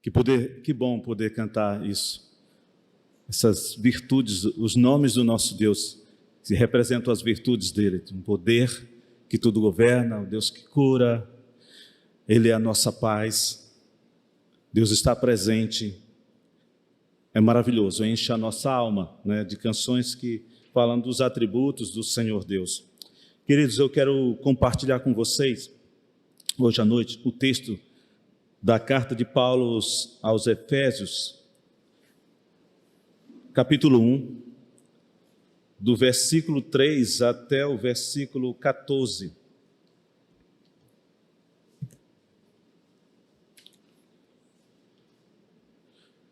Que bom poder cantar isso. Essas virtudes, os nomes do nosso Deus, que representam as virtudes dele. Um poder que tudo governa, o Deus que cura, ele é a nossa paz. Deus está presente. É maravilhoso, enche a nossa alma, né, de canções que falam dos atributos do Senhor Deus. Queridos, eu quero compartilhar com vocês, hoje à noite, o texto da carta de Paulo aos Efésios, capítulo 1, do versículo 3 até o versículo 14.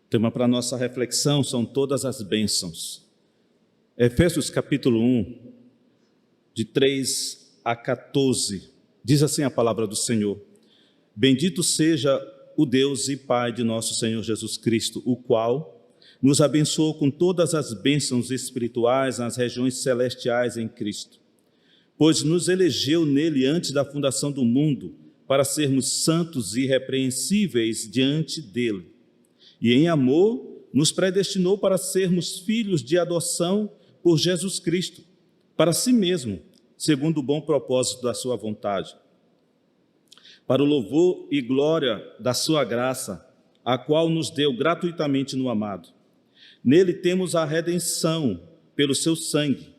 O tema para nossa reflexão são todas as bênçãos. Efésios capítulo 1, de 3 a 14, diz assim a palavra do Senhor: Bendito seja o Deus e Pai de nosso Senhor Jesus Cristo, o qual nos abençoou com todas as bênçãos espirituais nas regiões celestiais em Cristo, pois nos elegeu nele antes da fundação do mundo, para sermos santos e irrepreensíveis diante dele. E em amor nos predestinou para sermos filhos de adoção por Jesus Cristo, para si mesmo, segundo o bom propósito da sua vontade, para o louvor e glória da sua graça, a qual nos deu gratuitamente no amado. Nele temos a redenção pelo seu sangue,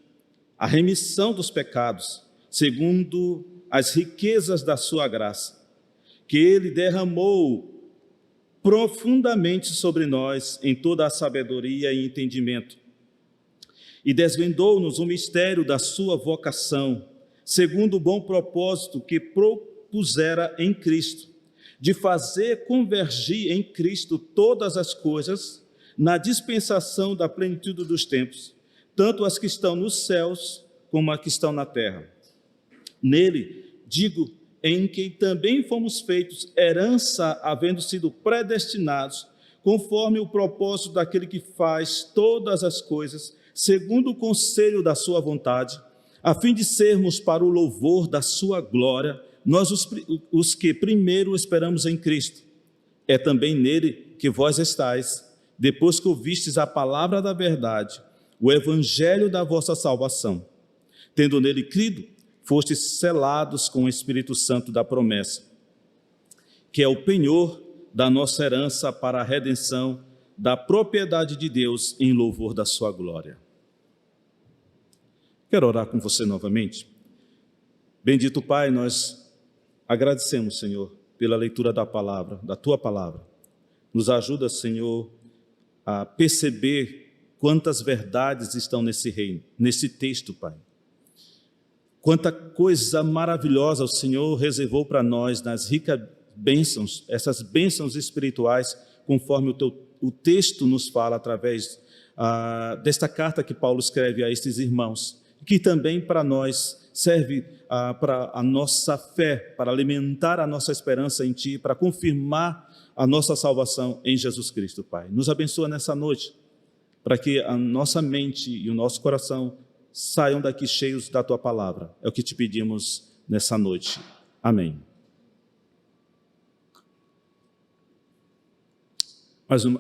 a remissão dos pecados, segundo as riquezas da sua graça, que ele derramou profundamente sobre nós em toda a sabedoria e entendimento, e desvendou-nos o mistério da sua vocação, segundo o bom propósito que propusera em Cristo, de fazer convergir em Cristo todas as coisas na dispensação da plenitude dos tempos, tanto as que estão nos céus como as que estão na terra. Nele, digo, em que também fomos feitos herança, havendo sido predestinados, conforme o propósito daquele que faz todas as coisas, segundo o conselho da sua vontade, a fim de sermos para o louvor da sua glória, nós os que primeiro esperamos em Cristo. É também nele que vós estáis, depois que ouvistes a palavra da verdade, o evangelho da vossa salvação. Tendo nele crido, fostes selados com o Espírito Santo da promessa, que é o penhor da nossa herança para a redenção da propriedade de Deus em louvor da sua glória. Quero orar com você novamente. Bendito Pai, nós agradecemos, Senhor, pela leitura da palavra, da Tua palavra. Nos ajuda, Senhor, a perceber quantas verdades estão nesse reino, nesse texto, Pai. Quanta coisa maravilhosa o Senhor reservou para nós nas ricas bênçãos, essas bênçãos espirituais, conforme o texto nos fala através desta carta que Paulo escreve a estes irmãos, que também para nós serve para a nossa fé, para alimentar a nossa esperança em Ti, para confirmar a nossa salvação em Jesus Cristo, Pai. Nos abençoa nessa noite, para que a nossa mente e o nosso coração saiam daqui cheios da Tua palavra. É o que te pedimos nessa noite. Amém.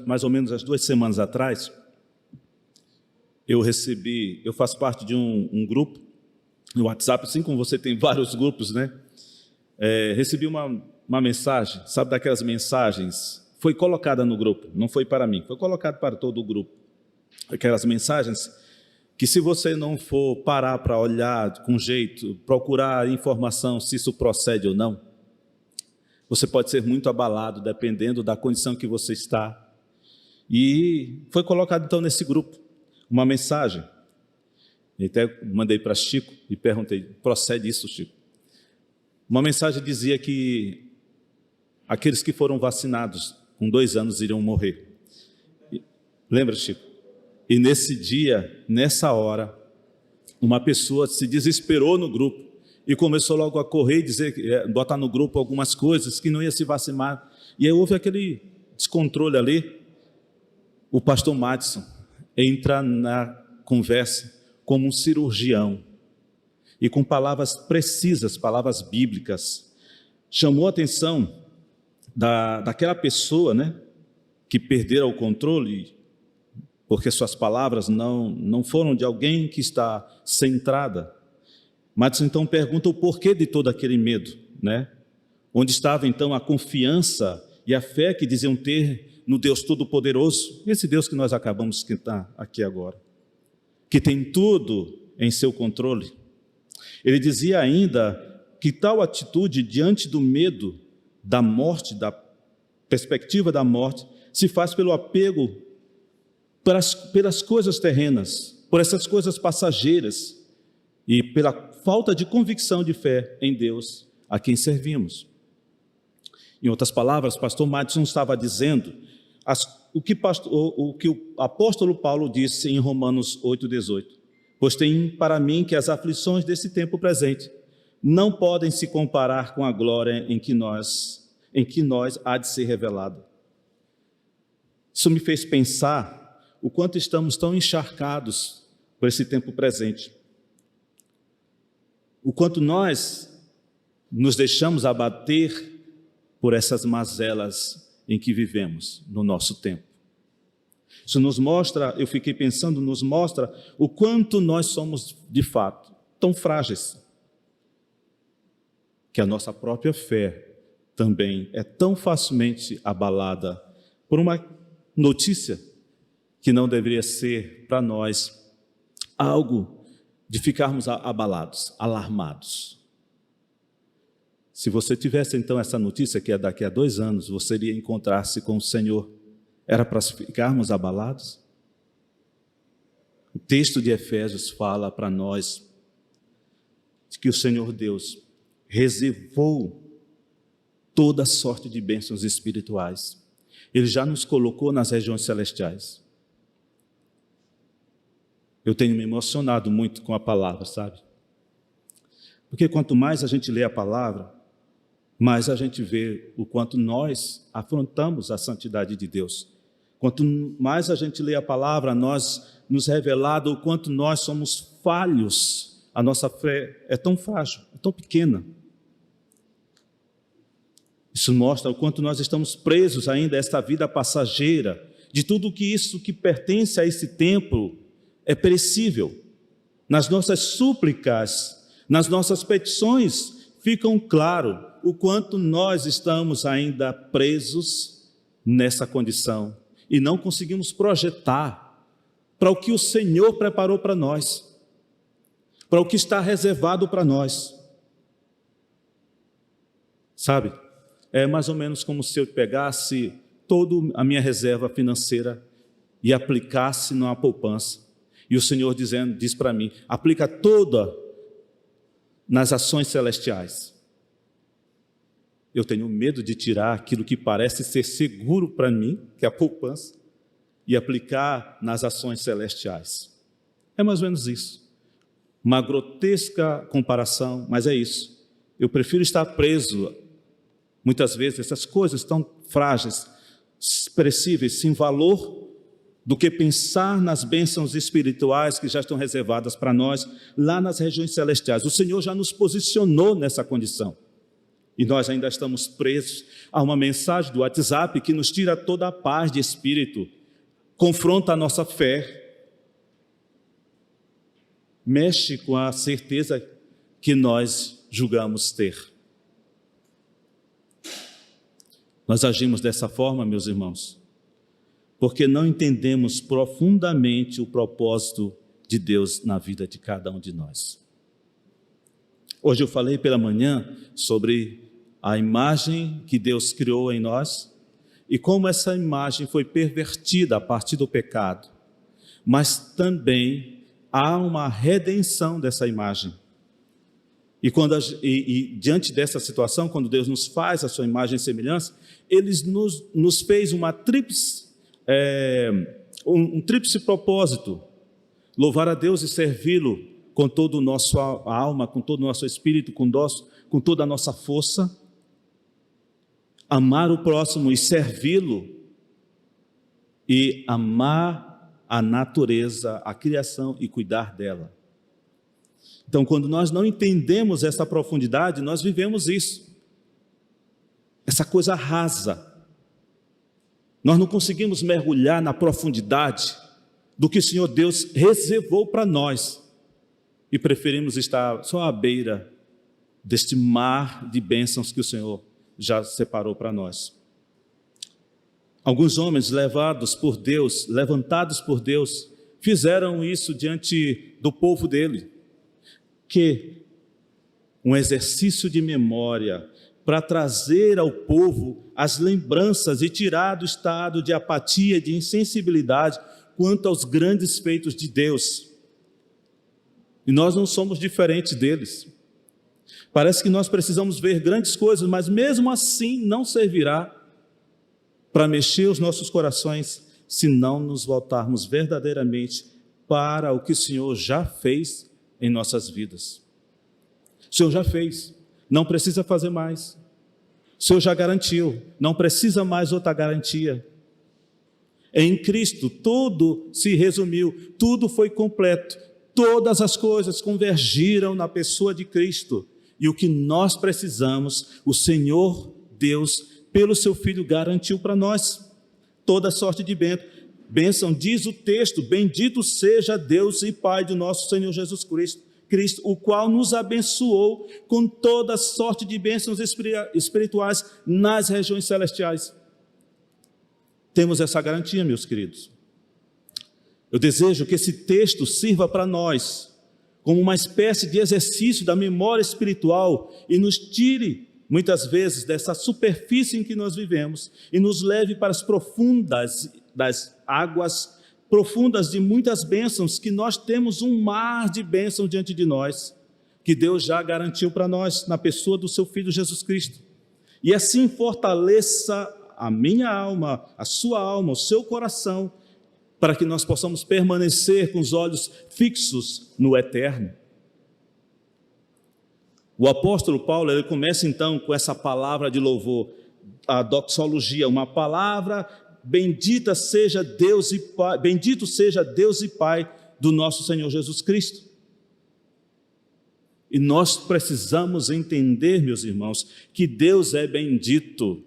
Mais ou menos 2 semanas atrás, eu faço parte de um grupo no WhatsApp, assim como você tem vários grupos, né? Recebi uma mensagem, sabe daquelas mensagens, foi colocada no grupo, não foi para mim, foi colocado para todo o grupo. Aquelas mensagens que, se você não for parar para olhar com jeito, procurar informação se isso procede ou não, você pode ser muito abalado, dependendo da condição que você está. E foi colocado então nesse grupo uma mensagem. Eu até mandei para Chico e perguntei: procede isso, Chico? Uma mensagem dizia que aqueles que foram vacinados com 2 anos iriam morrer. Lembra, Chico? E nesse dia, nessa hora, uma pessoa se desesperou no grupo e começou logo a correr e dizer, botar no grupo algumas coisas, que não ia se vacinar. E aí houve aquele descontrole ali. O pastor Madison entra na conversa como um cirurgião e com palavras precisas, palavras bíblicas, chamou a atenção daquela pessoa, né, que perderam o controle, porque suas palavras não foram de alguém que está centrada. Madison então pergunta o porquê de todo aquele medo, né? Onde estava então a confiança e a fé que diziam ter no Deus Todo-Poderoso, esse Deus que nós acabamos de citar aqui agora, que tem tudo em seu controle. Ele dizia ainda que tal atitude diante do medo da morte, da perspectiva da morte, se faz pelo apego pelas coisas terrenas, por essas coisas passageiras e pela falta de convicção de fé em Deus a quem servimos. Em outras palavras, pastor Madison estava dizendo o que o apóstolo Paulo disse em Romanos 8,18. Pois tem para mim que as aflições desse tempo presente não podem se comparar com a glória em que nós há de ser revelado. Isso me fez pensar o quanto estamos tão encharcados por esse tempo presente. O quanto nós nos deixamos abater por essas mazelas em que vivemos no nosso tempo. Isso nos mostra, eu fiquei pensando, nos mostra o quanto nós somos, de fato, tão frágeis, que a nossa própria fé também é tão facilmente abalada por uma notícia que não deveria ser para nós algo de ficarmos abalados, alarmados. Se você tivesse então essa notícia que é daqui a 2 anos, você iria encontrar-se com o Senhor, era para ficarmos abalados? O texto de Efésios fala para nós que o Senhor Deus reservou toda sorte de bênçãos espirituais. Ele já nos colocou nas regiões celestiais. Eu tenho me emocionado muito com a palavra, sabe? Porque quanto mais a gente lê a palavra, mais a gente vê o quanto nós afrontamos a santidade de Deus. Quanto mais a gente lê a palavra, nós nos revelado o quanto nós somos falhos. A nossa fé é tão frágil, é tão pequena. Isso mostra o quanto nós estamos presos ainda a esta vida passageira, de tudo que isso que pertence a esse tempo é perecível. Nas nossas súplicas, nas nossas petições, ficam claro o quanto nós estamos ainda presos nessa condição e não conseguimos projetar para o que o Senhor preparou para nós, para o que está reservado para nós. Sabe, é mais ou menos como se eu pegasse toda a minha reserva financeira e aplicasse numa poupança. E o Senhor diz para mim, aplica toda nas ações celestiais. Eu tenho medo de tirar aquilo que parece ser seguro para mim, que é a poupança, e aplicar nas ações celestiais. É mais ou menos isso. Uma grotesca comparação, mas é isso. Eu prefiro estar preso, muitas vezes, essas coisas tão frágeis, perecíveis, sem valor, do que pensar nas bênçãos espirituais que já estão reservadas para nós, lá nas regiões celestiais. O Senhor já nos posicionou nessa condição. E nós ainda estamos presos a uma mensagem do WhatsApp que nos tira toda a paz de espírito, confronta a nossa fé, mexe com a certeza que nós julgamos ter. Nós agimos dessa forma, meus irmãos, porque não entendemos profundamente o propósito de Deus na vida de cada um de nós. Hoje eu falei pela manhã sobre a imagem que Deus criou em nós e como essa imagem foi pervertida a partir do pecado, mas também há uma redenção dessa imagem. E diante dessa situação, quando Deus nos faz a sua imagem e semelhança, Ele nos fez um tríplice propósito: louvar a Deus e servi-lo com toda a nossa alma, com todo o nosso espírito, com toda a nossa força, amar o próximo e servi-lo, e amar a natureza, a criação e cuidar dela. Então, quando nós não entendemos essa profundidade, nós vivemos isso, essa coisa rasa. Nós não conseguimos mergulhar na profundidade do que o Senhor Deus reservou para nós e preferimos estar só à beira deste mar de bênçãos que o Senhor já separou para nós. Alguns homens levantados por Deus, fizeram isso diante do povo dele, que um exercício de memória para trazer ao povo as lembranças e tirar do estado de apatia, de insensibilidade quanto aos grandes feitos de Deus. E nós não somos diferentes deles. Parece que nós precisamos ver grandes coisas, mas mesmo assim não servirá para mexer os nossos corações, se não nos voltarmos verdadeiramente para o que o Senhor já fez em nossas vidas. O Senhor já fez, não precisa fazer mais. O Senhor já garantiu, não precisa mais outra garantia. Em Cristo tudo se resumiu, tudo foi completo, todas as coisas convergiram na pessoa de Cristo. E o que nós precisamos, o Senhor Deus, pelo seu Filho, garantiu para nós. Toda sorte de bênção, diz o texto, bendito seja Deus e Pai do nosso Senhor Jesus Cristo, o qual nos abençoou com toda sorte de bênçãos espirituais nas regiões celestiais. Temos essa garantia, meus queridos. Eu desejo que esse texto sirva para nós como uma espécie de exercício da memória espiritual e nos tire, muitas vezes, dessa superfície em que nós vivemos e nos leve para as profundas das águas profundas de muitas bênçãos, que nós temos um mar de bênçãos diante de nós, que Deus já garantiu para nós, na pessoa do seu Filho Jesus Cristo. E assim fortaleça a minha alma, a sua alma, o seu coração, para que nós possamos permanecer com os olhos fixos no eterno. O apóstolo Paulo, ele começa então com essa palavra de louvor, a doxologia, uma palavra: bendito seja Deus e Pai do nosso Senhor Jesus Cristo. E nós precisamos entender, meus irmãos, que Deus é bendito.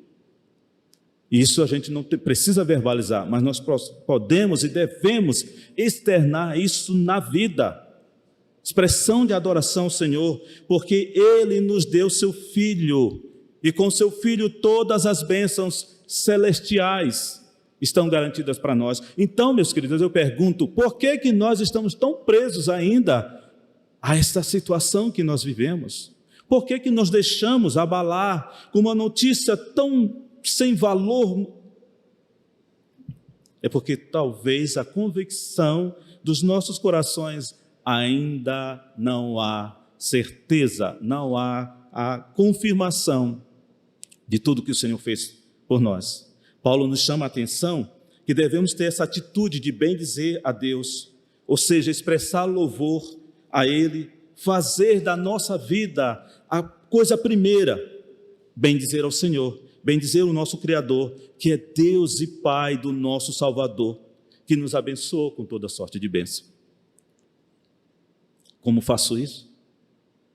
Isso a gente não precisa verbalizar, mas nós podemos e devemos externar isso na vida. Expressão de adoração ao Senhor, porque Ele nos deu seu Filho, e com seu Filho todas as bênçãos celestiais estão garantidas para nós. Então, meus queridos, eu pergunto, por que nós estamos tão presos ainda a esta situação que nós vivemos? Por que nos deixamos abalar com uma notícia tão sem valor? É porque talvez a convicção dos nossos corações ainda não há certeza, não há a confirmação de tudo que o Senhor fez por nós. Paulo nos chama a atenção que devemos ter essa atitude de bendizer a Deus, ou seja, expressar louvor a Ele, fazer da nossa vida a coisa primeira, bendizer ao Senhor, bendizer o nosso Criador, que é Deus e Pai do nosso Salvador, que nos abençoou com toda sorte de bênção. Como faço isso?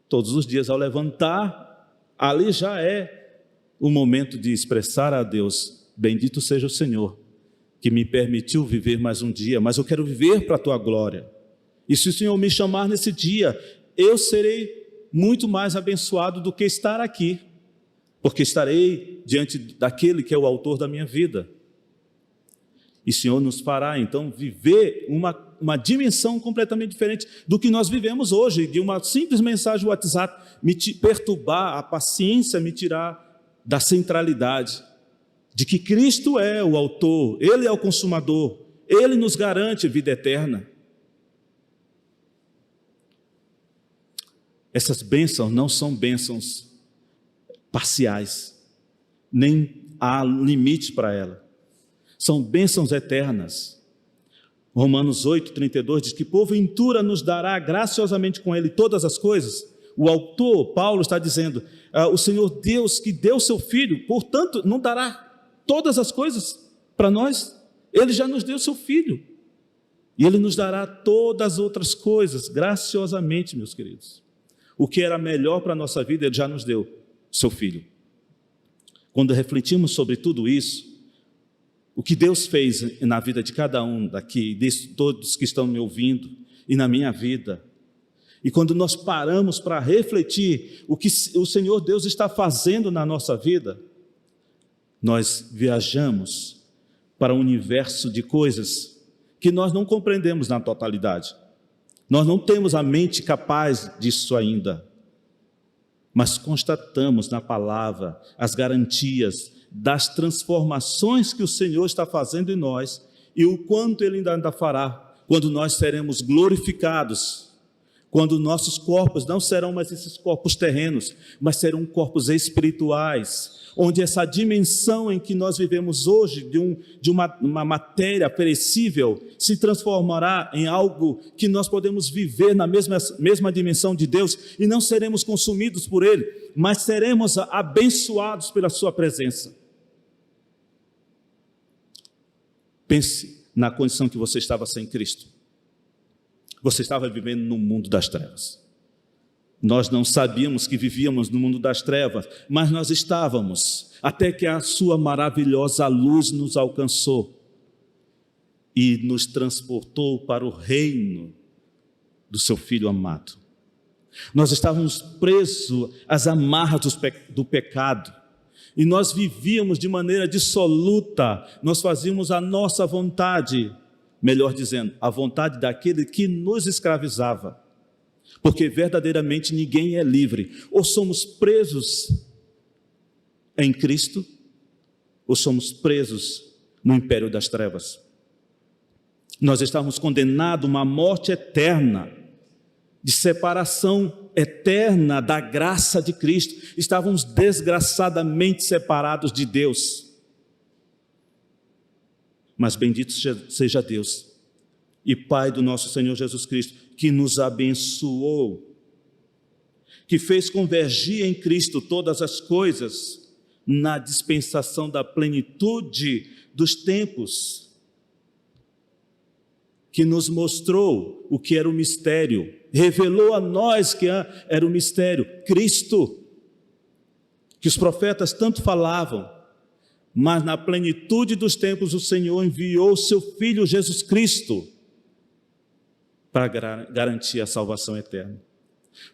Todos os dias ao levantar, ali já é o momento de expressar a Deus: bendito seja o Senhor, que me permitiu viver mais um dia, mas eu quero viver para a tua glória. E se o Senhor me chamar nesse dia, eu serei muito mais abençoado do que estar aqui, porque estarei diante daquele que é o autor da minha vida. E o Senhor nos fará, então, viver uma dimensão completamente diferente do que nós vivemos hoje, de uma simples mensagem do WhatsApp me perturbar, a paciência me tirar da centralidade, de que Cristo é o autor, Ele é o consumador, Ele nos garante vida eterna. Essas bênçãos não são bênçãos parciais, nem há limite para ela. São bênçãos eternas. Romanos 8:32 diz que porventura nos dará graciosamente com Ele todas as coisas. O autor, Paulo, está dizendo, o Senhor Deus que deu seu Filho, portanto, não dará todas as coisas para nós? Ele já nos deu seu Filho. E Ele nos dará todas as outras coisas, graciosamente, meus queridos. O que era melhor para a nossa vida, Ele já nos deu, seu Filho. Quando refletimos sobre tudo isso, o que Deus fez na vida de cada um daqui, de todos que estão me ouvindo e na minha vida. E quando nós paramos para refletir o que o Senhor Deus está fazendo na nossa vida, nós viajamos para um universo de coisas que nós não compreendemos na totalidade. Nós não temos a mente capaz disso ainda, mas constatamos na palavra as garantias das transformações que o Senhor está fazendo em nós e o quanto Ele ainda fará quando nós seremos glorificados, quando nossos corpos não serão mais esses corpos terrenos, mas serão corpos espirituais, onde essa dimensão em que nós vivemos hoje, de uma matéria perecível, se transformará em algo que nós podemos viver na mesma dimensão de Deus, e não seremos consumidos por Ele, mas seremos abençoados pela Sua presença. Pense na condição que você estava sem Cristo. Você estava vivendo no mundo das trevas. Nós não sabíamos que vivíamos no mundo das trevas, mas nós estávamos, até que a sua maravilhosa luz nos alcançou e nos transportou para o reino do seu Filho amado. Nós estávamos presos às amarras do pecado, e nós vivíamos de maneira dissoluta, nós fazíamos a nossa vontade, melhor dizendo, a vontade daquele que nos escravizava, porque verdadeiramente ninguém é livre. Ou somos presos em Cristo, ou somos presos no império das trevas. Nós estávamos condenados a uma morte eterna, de separação eterna da graça de Cristo. Estávamos desgraçadamente separados de Deus. Mas bendito seja Deus e Pai do nosso Senhor Jesus Cristo, que nos abençoou, que fez convergir em Cristo todas as coisas na dispensação da plenitude dos tempos, que nos mostrou o que era o mistério, revelou a nós que era o mistério, Cristo, que os profetas tanto falavam, mas na plenitude dos tempos o Senhor enviou o seu Filho Jesus Cristo para garantir a salvação eterna.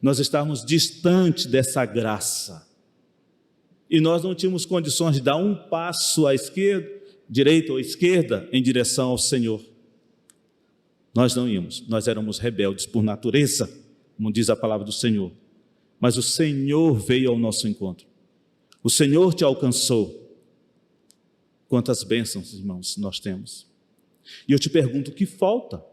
Nós estávamos distantes dessa graça e nós não tínhamos condições de dar um passo à esquerda, direita ou esquerda, em direção ao Senhor. Nós não íamos, nós éramos rebeldes por natureza, como diz a palavra do Senhor. Mas o Senhor veio ao nosso encontro. O Senhor te alcançou. Quantas bênçãos, irmãos, nós temos. E eu te pergunto, o que falta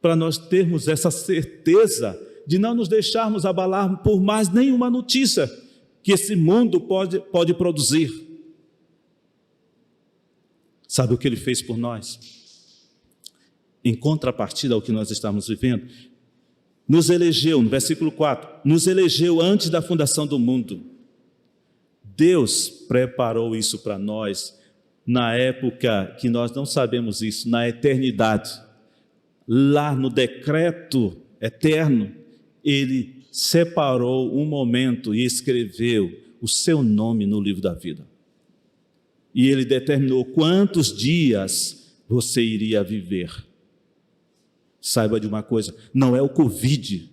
para nós termos essa certeza de não nos deixarmos abalar por mais nenhuma notícia que esse mundo pode produzir? Sabe o que Ele fez por nós? Em contrapartida ao que nós estamos vivendo, nos elegeu, no versículo 4, nos elegeu antes da fundação do mundo. Deus preparou isso para nós na época que nós não sabemos isso, na eternidade. Lá no decreto eterno, Ele separou um momento e escreveu o seu nome no livro da vida. E Ele determinou quantos dias você iria viver. Saiba de uma coisa, não é o Covid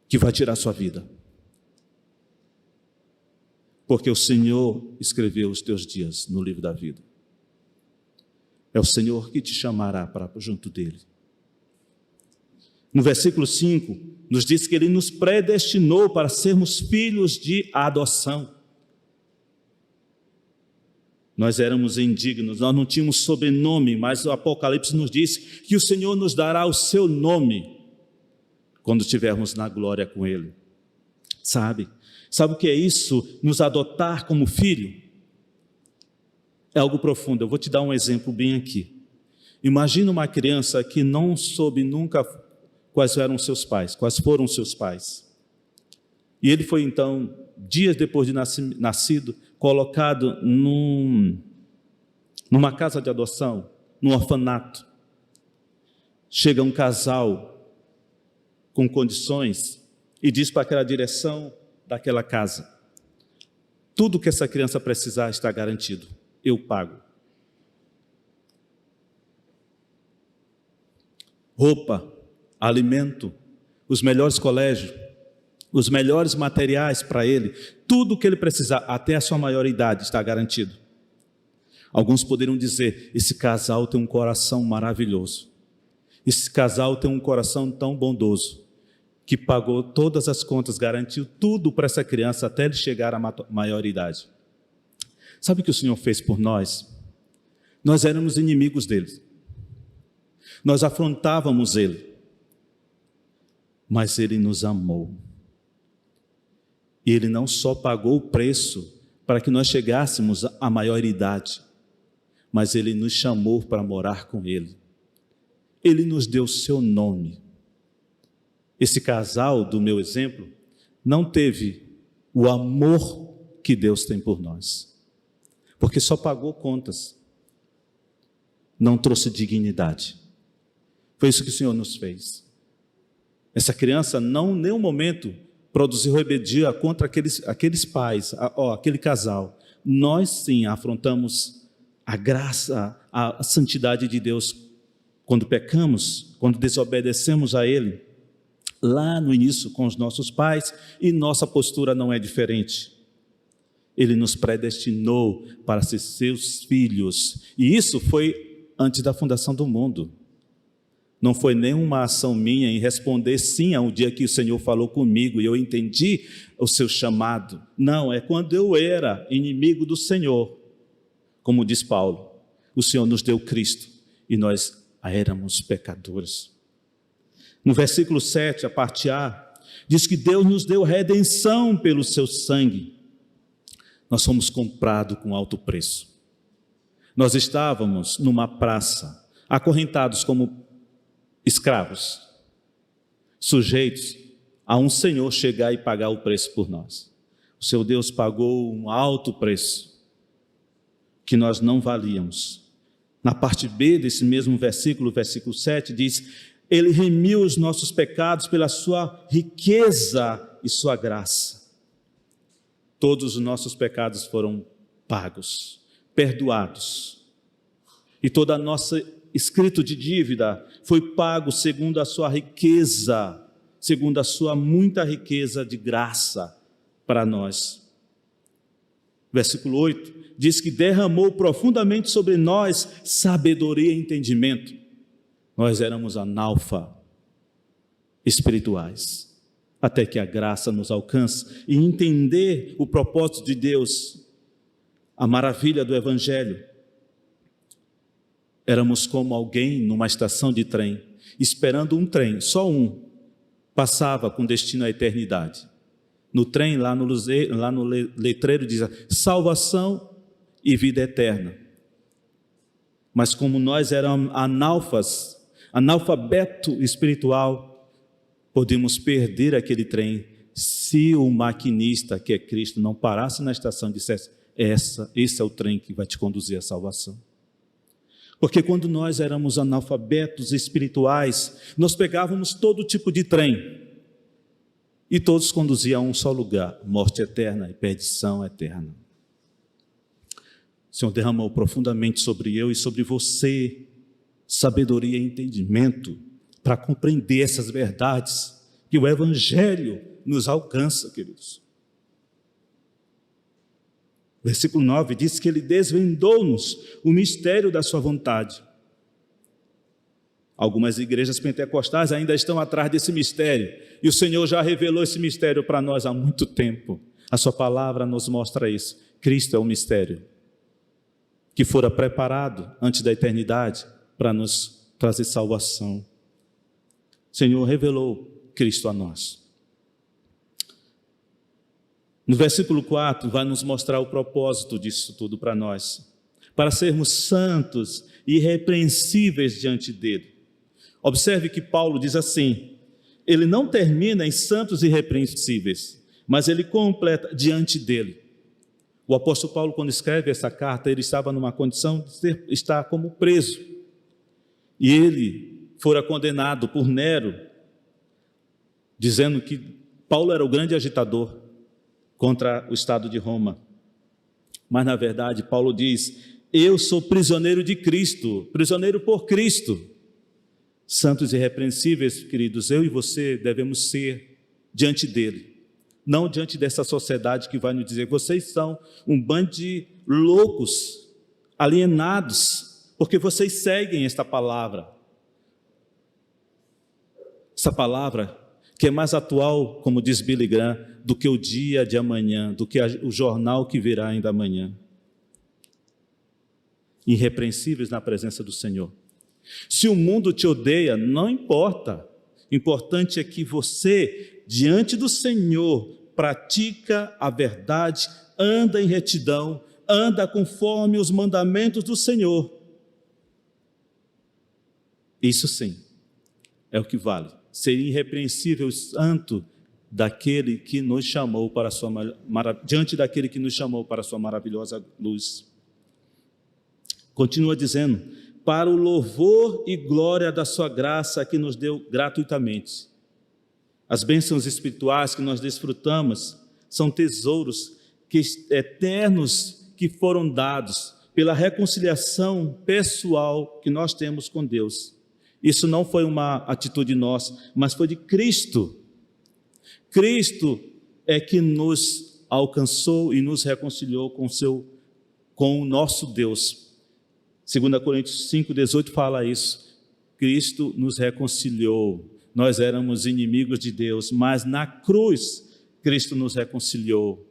que vai tirar sua vida. Porque o Senhor escreveu os teus dias no livro da vida. É o Senhor que te chamará para junto dEle. No versículo 5, nos diz que Ele nos predestinou para sermos filhos de adoção. Nós éramos indignos, nós não tínhamos sobrenome, mas o Apocalipse nos diz que o Senhor nos dará o seu nome quando estivermos na glória com Ele. Sabe o que é isso? Nos adotar como filho? É algo profundo. Eu vou te dar um exemplo bem aqui. Imagina uma criança que não soube nunca quais foram seus pais. E ele foi então, dias depois de nascido, colocado numa casa de adoção, num orfanato. Chega um casal com condições e diz para aquela direção daquela casa: tudo que essa criança precisar está garantido, eu pago. roupa, alimento, os melhores colégios, os melhores materiais para ele, tudo o que ele precisar, até a sua maioridade está garantido. Alguns poderiam dizer, esse casal tem um coração maravilhoso, esse casal tem um coração tão bondoso, que pagou todas as contas, garantiu tudo para essa criança até ele chegar à maioridade. Sabe o que o Senhor fez por nós? Nós éramos inimigos dele, nós afrontávamos ele, mas ele nos amou. E ele não só pagou o preço para que nós chegássemos à maioridade, mas ele nos chamou para morar com ele. Ele nos deu o seu nome. Esse casal do meu exemplo não teve o amor que Deus tem por nós, porque só pagou contas, não trouxe dignidade. Foi isso que o Senhor nos fez. Essa criança não, em nenhum momento, produziu rebeldia contra aqueles pais, aquele casal. Nós sim afrontamos a graça, a santidade de Deus quando pecamos, quando desobedecemos a Ele, lá no início com os nossos pais, e nossa postura não é diferente. Ele nos predestinou para ser seus filhos, e isso foi antes da fundação do mundo. Não foi nenhuma ação minha em responder sim ao dia que o Senhor falou comigo e eu entendi o seu chamado. Não, é quando eu era inimigo do Senhor. Como diz Paulo, o Senhor nos deu Cristo e nós éramos pecadores. No versículo 7, a parte A, diz que Deus nos deu redenção pelo seu sangue. Nós fomos comprados com alto preço. Nós estávamos numa praça, acorrentados como escravos, sujeitos a um Senhor chegar e pagar o preço por nós. O seu Deus pagou um alto preço que nós não valíamos. Na parte B desse mesmo versículo, versículo 7, diz: Ele remiu os nossos pecados pela sua riqueza e sua graça. Todos os nossos pecados foram pagos, perdoados, e toda a nossa escrito de dívida foi pago segundo a sua riqueza, segundo a sua muita riqueza de graça para nós. Versículo 8 diz que derramou profundamente sobre nós sabedoria e entendimento. Nós éramos espirituais, até que a graça nos alcance e entender o propósito de Deus, a maravilha do Evangelho. Éramos como alguém numa estação de trem, esperando um trem, só um, passava com destino à eternidade. No trem, lá no letreiro diz salvação e vida eterna. Mas como nós éramos analfabeto espiritual, podíamos perder aquele trem se o maquinista, que é Cristo, não parasse na estação e dissesse: esse é o trem que vai te conduzir à salvação. Porque quando nós éramos analfabetos espirituais, nós pegávamos todo tipo de trem, e todos conduziam a um só lugar: morte eterna e perdição eterna. O Senhor derramou profundamente sobre eu e sobre você sabedoria e entendimento para compreender essas verdades que o Evangelho nos alcança, queridos. Versículo 9 diz que Ele desvendou-nos o mistério da sua vontade. Algumas igrejas pentecostais ainda estão atrás desse mistério, e o Senhor já revelou esse mistério para nós há muito tempo. A sua palavra nos mostra isso. Cristo é o mistério que fora preparado antes da eternidade para nos trazer salvação. O Senhor revelou Cristo a nós. No versículo 4 vai nos mostrar o propósito disso tudo para nós, para sermos santos e irrepreensíveis diante dele. Observe que Paulo diz assim, ele não termina em santos e irrepreensíveis, mas ele completa diante dele. O apóstolo Paulo, quando escreve essa carta, ele estava numa condição de estar como preso, e ele fora condenado por Nero, dizendo que Paulo era o grande agitador contra o Estado de Roma. Mas na verdade Paulo diz: eu sou prisioneiro de Cristo, prisioneiro por Cristo. Santos e irrepreensíveis, queridos, eu e você devemos ser diante dele. Não diante dessa sociedade que vai nos dizer, vocês são um bando de loucos, alienados, porque vocês seguem esta palavra. Essa palavra que é mais atual, como diz Billy Graham, do que o dia de amanhã, do que o jornal que virá ainda amanhã. Irrepreensíveis na presença do Senhor. Se o mundo te odeia, não importa. Importante é que você, diante do Senhor, pratica a verdade, anda em retidão, anda conforme os mandamentos do Senhor. Isso sim, é o que vale. Ser irrepreensível e santo daquele que nos chamou para a sua diante daquele que nos chamou para a sua maravilhosa luz. Continua dizendo, para o louvor e glória da sua graça que nos deu gratuitamente. As bênçãos espirituais que nós desfrutamos são tesouros eternos que foram dados pela reconciliação pessoal que nós temos com Deus. Isso não foi uma atitude nossa, mas foi de Cristo. Cristo é que nos alcançou e nos reconciliou com o nosso Deus. 2 Coríntios 5,18 fala isso. Cristo nos reconciliou. Nós éramos inimigos de Deus, mas na cruz Cristo nos reconciliou.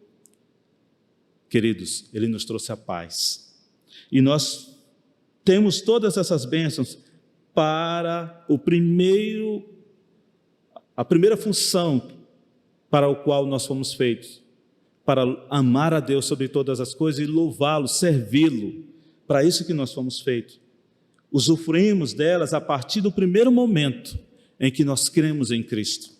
Queridos, Ele nos trouxe a paz. E nós temos todas essas bênçãos para a primeira função para a qual nós fomos feitos, para amar a Deus sobre todas as coisas e louvá-lo, servi-lo. Para isso que nós fomos feitos. Usufruímos delas a partir do primeiro momento em que nós cremos em Cristo.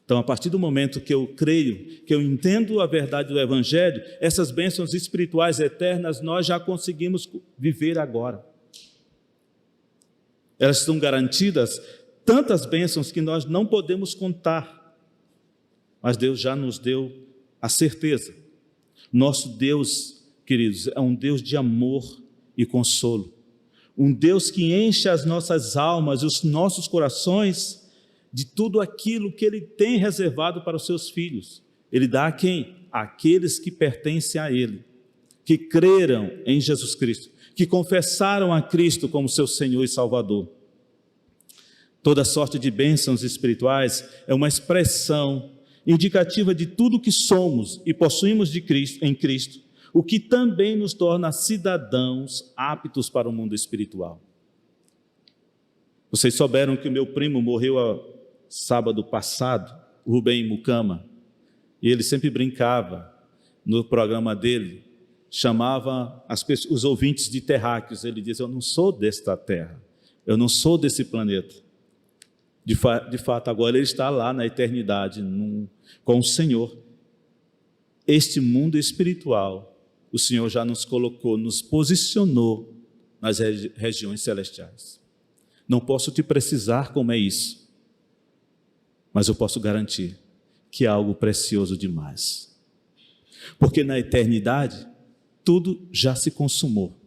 Então, a partir do momento que eu creio, que eu entendo a verdade do Evangelho, essas bênçãos espirituais eternas nós já conseguimos viver agora. Elas estão garantidas, tantas bênçãos que nós não podemos contar, mas Deus já nos deu a certeza. Nosso Deus, queridos, é um Deus de amor e consolo. Um Deus que enche as nossas almas, os nossos corações, de tudo aquilo que Ele tem reservado para os seus filhos. Ele dá a quem? Aqueles que pertencem a Ele, que creram em Jesus Cristo, que confessaram a Cristo como seu Senhor e Salvador. Toda sorte de bênçãos espirituais é uma expressão indicativa de tudo que somos e possuímos de Cristo, em Cristo, o que também nos torna cidadãos aptos para o mundo espiritual. Vocês souberam que o meu primo morreu sábado passado, Rubem Mucama, e ele sempre brincava no programa dele, chamava os ouvintes de terráqueos. Ele diz, eu não sou desta terra, eu não sou desse planeta. De fato, agora ele está lá na eternidade, com o Senhor. Este mundo espiritual, o Senhor já nos colocou, nos posicionou nas regiões celestiais. Não posso te precisar como é isso, mas eu posso garantir que é algo precioso demais. Porque na eternidade, tudo já se consumou,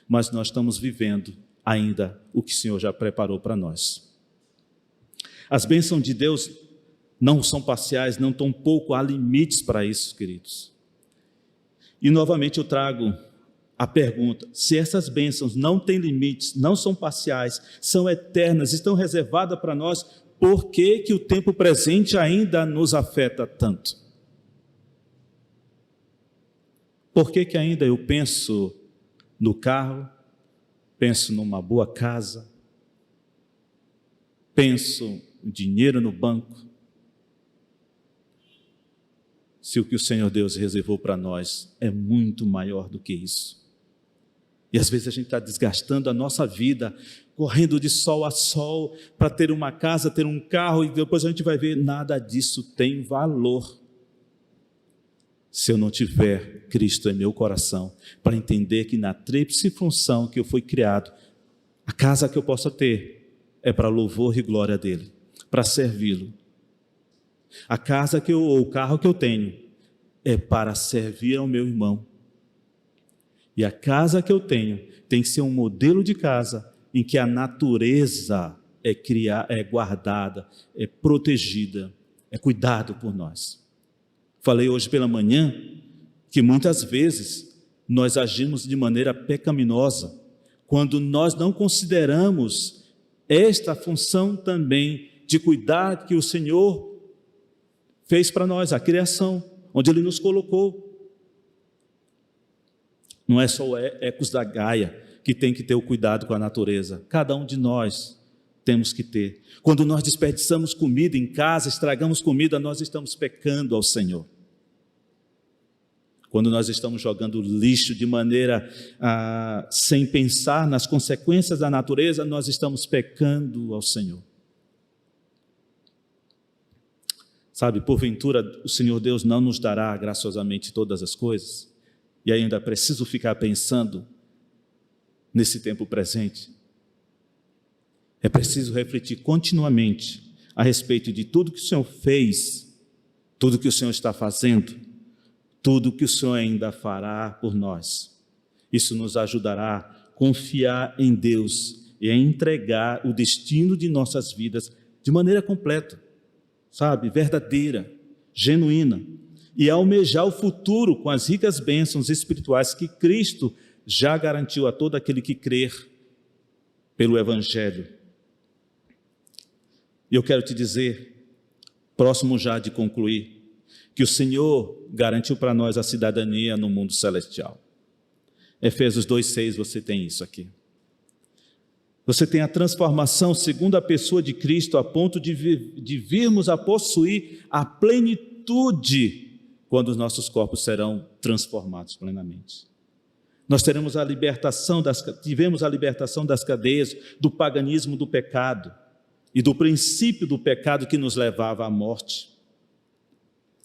mas nós estamos vivendo ainda o que o Senhor já preparou para nós. As bênçãos de Deus não são parciais, não tampouco há limites para isso, queridos. E novamente eu trago a pergunta, se essas bênçãos não têm limites, não são parciais, são eternas, estão reservadas para nós, por que que o tempo presente ainda nos afeta tanto? Por que que ainda eu penso no carro, penso numa boa casa, penso no dinheiro no banco, se o que o Senhor Deus reservou para nós é muito maior do que isso? E às vezes a gente está desgastando a nossa vida, correndo de sol a sol, para ter uma casa, ter um carro, e depois a gente vai ver, nada disso tem valor. Se eu não tiver Cristo em meu coração, para entender que na tríplice função que eu fui criado, a casa que eu possa ter é para louvor e glória dele, para servi-lo. A casa ou o carro que eu tenho é para servir ao meu irmão. E a casa que eu tenho tem que ser um modelo de casa em que a natureza é guardada, é protegida, é cuidado por nós. Falei hoje pela manhã que muitas vezes nós agimos de maneira pecaminosa quando nós não consideramos esta função também de cuidar que o Senhor fez para nós, a criação, onde Ele nos colocou. Não é só o Ecos da Gaia que tem que ter o cuidado com a natureza, cada um de nós temos que ter. Quando nós desperdiçamos comida em casa, estragamos comida, nós estamos pecando ao Senhor. Quando nós estamos jogando lixo de maneira sem pensar nas consequências da natureza, nós estamos pecando ao Senhor. Sabe, porventura o Senhor Deus não nos dará graciosamente todas as coisas? E ainda é preciso ficar pensando nesse tempo presente. É preciso refletir continuamente a respeito de tudo que o Senhor fez, tudo que o Senhor está fazendo, tudo que o Senhor ainda fará por nós. Isso nos ajudará a confiar em Deus e a entregar o destino de nossas vidas de maneira completa, sabe, verdadeira, genuína, e almejar o futuro com as ricas bênçãos espirituais que Cristo já garantiu a todo aquele que crer pelo Evangelho. E eu quero te dizer, próximo já de concluir, que o Senhor garantiu para nós a cidadania no mundo celestial. Efésios 2,6, você tem isso aqui. Você tem a transformação segundo a pessoa de Cristo, a ponto de virmos a possuir a plenitude quando os nossos corpos serão transformados plenamente. Nós tivemos a libertação das cadeias do paganismo do pecado e do princípio do pecado que nos levava à morte.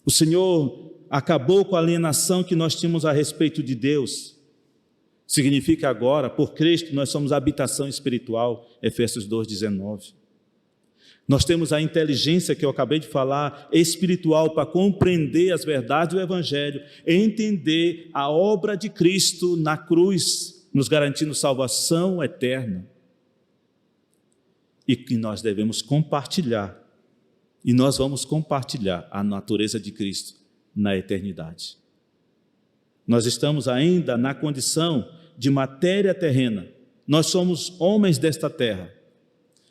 O Senhor acabou com a alienação que nós tínhamos a respeito de Deus. Significa agora, por Cristo, nós somos habitação espiritual, Efésios 2,19. Nós temos a inteligência que eu acabei de falar, espiritual, para compreender as verdades do Evangelho, entender a obra de Cristo na cruz, nos garantindo salvação eterna. E que nós devemos compartilhar, e nós vamos compartilhar a natureza de Cristo na eternidade. Nós estamos ainda na condição de matéria terrena, nós somos homens desta terra,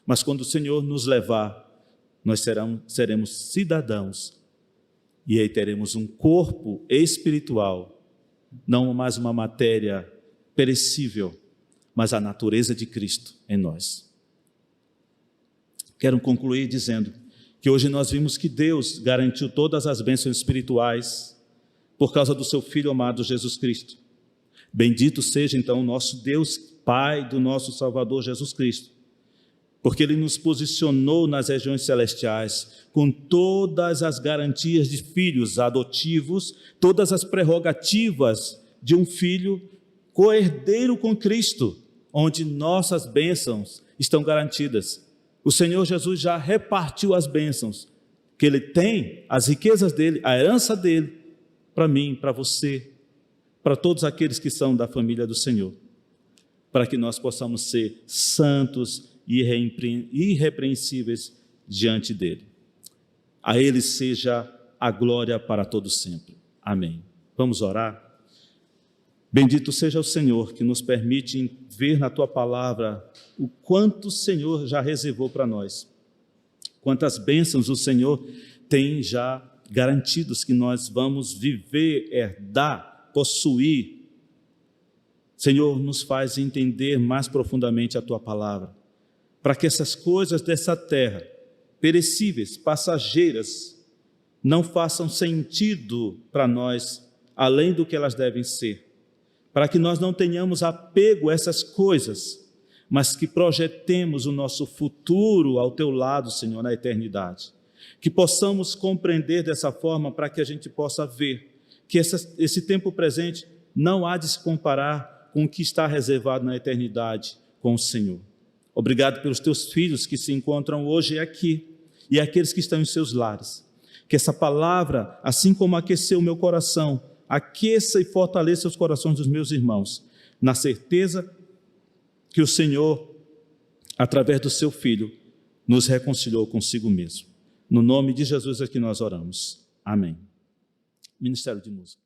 mas quando o Senhor nos levar, nós seremos cidadãos, e aí teremos um corpo espiritual, não mais uma matéria perecível, mas a natureza de Cristo em nós. Quero concluir dizendo que hoje nós vimos que Deus garantiu todas as bênçãos espirituais por causa do seu Filho amado Jesus Cristo. Bendito seja então o nosso Deus, Pai do nosso Salvador Jesus Cristo, porque Ele nos posicionou nas regiões celestiais com todas as garantias de filhos adotivos, todas as prerrogativas de um filho co-herdeiro com Cristo, onde nossas bênçãos estão garantidas. O Senhor Jesus já repartiu as bênçãos que Ele tem, as riquezas dEle, a herança dEle, para mim, para você, para todos aqueles que são da família do Senhor, para que nós possamos ser santos e irrepreensíveis diante dEle. A Ele seja a glória para todos sempre. Amém. Vamos orar? Bendito seja o Senhor que nos permite ver na Tua palavra o quanto o Senhor já reservou para nós, quantas bênçãos o Senhor tem já garantidos que nós vamos viver, herdar, possuir. Senhor, nos faz entender mais profundamente a Tua palavra, para que essas coisas dessa terra, perecíveis, passageiras, não façam sentido para nós, além do que elas devem ser, para que nós não tenhamos apego a essas coisas, mas que projetemos o nosso futuro ao Teu lado, Senhor, na eternidade. Que possamos compreender dessa forma para que a gente possa ver que esse tempo presente não há de se comparar com o que está reservado na eternidade com o Senhor. Obrigado pelos Teus filhos que se encontram hoje aqui e aqueles que estão em seus lares. Que essa palavra, assim como aqueceu o meu coração, aqueça e fortaleça os corações dos meus irmãos, na certeza que o Senhor através do seu Filho, nos reconciliou consigo mesmo. No nome de Jesus é que nós oramos. Amém. Ministério de Música.